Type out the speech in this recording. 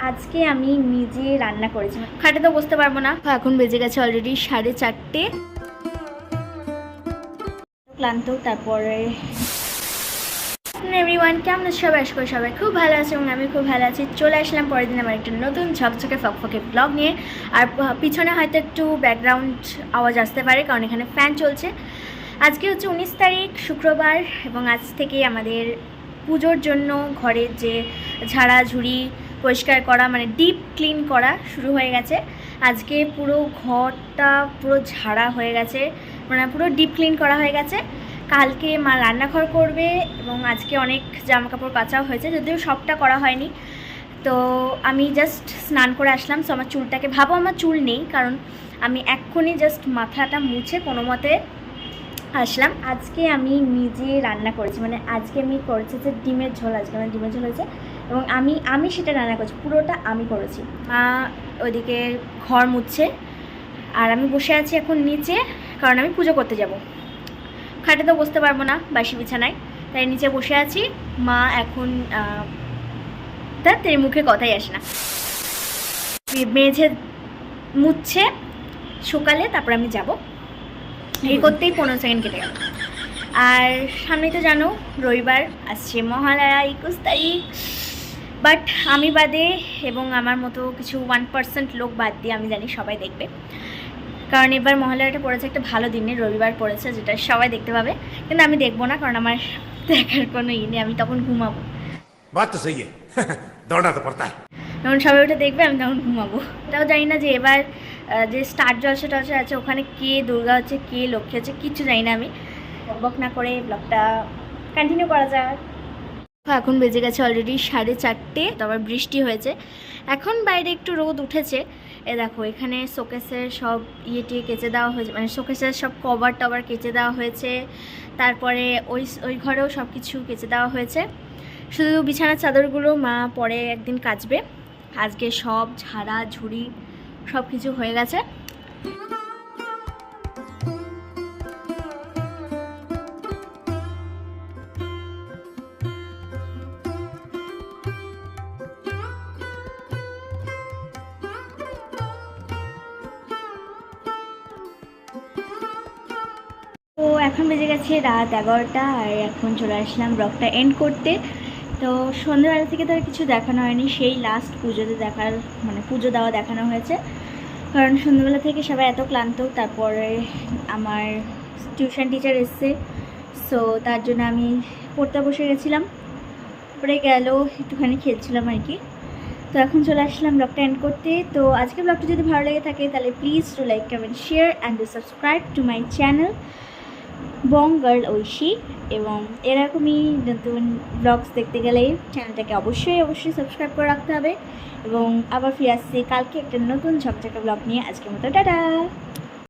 আজকে আমি নিজে রান্না করেছি, খাটে তো বসতে পারবো না। এখন বেজে গেছে অলরেডি 4:30। ক্লান্ত। তারপরে এভরিওয়ান, কেমন আছে সবাই? আশা করি সবাই খুব ভালো আছে এবং আমি খুব ভালো আছি। চলে আসলাম পরের দিন আমার একটা নতুন ঝকঝকে ফকফকে ব্লগ নিয়ে। আর পিছনে হয়তো একটু ব্যাকগ্রাউন্ড আওয়াজ আসতে পারে, কারণ এখানে ফ্যান চলছে। আজকে হচ্ছে 19 তারিখ, শুক্রবার, এবং আজ থেকে আমাদের পুজোর জন্য ঘরের যে ঝাড়াঝুড়ি পরিষ্কার করা, মানে ডিপ ক্লিন করা শুরু হয়ে গেছে। আজকে পুরো ঘরটা পুরো ঝাড়া হয়ে গেছে, মানে পুরো ডিপ ক্লিন করা হয়ে গেছে। কালকে মা রান্নাঘর করবে এবং আজকে অনেক জামাকাপড় কাচাও হয়েছে, যদিও সবটা করা হয়নি। তো আমি জাস্ট স্নান করে আসলাম। সো আমার চুলটাকে ভাবো, আমার চুল নেই, কারণ আমি এক্ষুনি জাস্ট মাথাটা মুছে কোনো মতে আসলাম। আজকে আমি নিজে রান্না করেছি, মানে আজকে আমি করেছি যে ডিমের ঝোল। আজকে আমার ডিমের ঝোল হয়েছে এবং আমি সেটা রান্না করেছি, পুরোটা আমি করেছি। মা ওইদিকে ঘর মুছছে আর আমি বসে আছি এখন নিচে, কারণ আমি পুজো করতে যাব। খাটে তো বসতে পারবো না বাসি বিছানায়, তাই নিচে বসে আছি। মা এখন তার মুখে কথাই আসে না, মেঝে মুছছে সকালে, তারপর আমি যাব। এই করতেই 15 সেকেন্ড কেটে গেল। আর সামনে তো জানো রবিবার আসছে, মহালয়া 21 তারিখ। বাট আমি বাদে এবং আমার মতো কিছু 1% লোক বাদ দিয়ে আমি জানি সবাই দেখবে, কারণ এবার মহালয়াটা পড়েছে একটা ভালো দিনে, রবিবার পড়েছে, যেটা সবাই দেখতে পাবে। কিন্তু আমি দেখবো না, কারণ আমার দেখার কোনো নেই, আমি তখন ঘুমাবো। বাত তো সহি দৌড়না তো পড়তা है। যখন সবাই ওটা দেখবে আমি তখন ঘুমাবো। এটাও জানি না যে এবার যে স্টার জলসা টলসা আছে ওখানে কে দুর্গা হচ্ছে কে লক্ষ্মী হচ্ছে, কিচ্ছু জানি না আমি। বক না করে ব্লগটা কন্টিনিউ করা যাক। এখন বেজে গেছে অলরেডি 4:30। তারপর বৃষ্টি হয়েছে, এখন বাইরে একটু রোদ উঠেছে। এ দেখো এখানে শোকেসের সব টিয়ে কেচে দেওয়া হয়েছে, মানে শোকেসের সব কভার টভার কেচে দেওয়া হয়েছে। তারপরে ওই ঘরেও সব কিছু কেচে দেওয়া হয়েছে। শুধু বিছানার চাদরগুলো মা পরে একদিন কাচবে। আজকে সব ঝাড়া ঝুড়ি সব কিছু হয়ে গেছে। তো এখন বেজে গেছে রাত 11টা, আর এখন চলে আসলাম ব্লগটা এন্ড করতে। তো সন্ধ্যাবেলা থেকে তো আর কিছু দেখানো হয়নি, সেই লাস্ট পুজোতে মানে পুজো দেওয়া দেখানো হয়েছে, কারণ সন্ধ্যাবেলা থেকে সবাই এত ক্লান্ত। তারপরে আমার টিউশন টিচার এসছে, সো তার জন্য আমি পড়তে বসে গেছিলাম। পরে গেল একটুখানি খেলছিলাম আর কি। তো এখন চলে আসলাম ব্লগটা এন্ড করতে। তো আজকে ব্লগটা যদি ভালো লেগে থাকে তাহলে please to like, comment, share and do subscribe to my channel Bong girl Oishi. এবং এরকমই নতুন ব্লগস দেখতে গেলে চ্যানেলটাকে অবশ্যই সাবস্ক্রাইব করে রাখতে হবে। এবং আবার ফিরে আসছি কালকে একটা নতুন ঝকঝকে ব্লগ নিয়ে। আজকের মতো টাটা।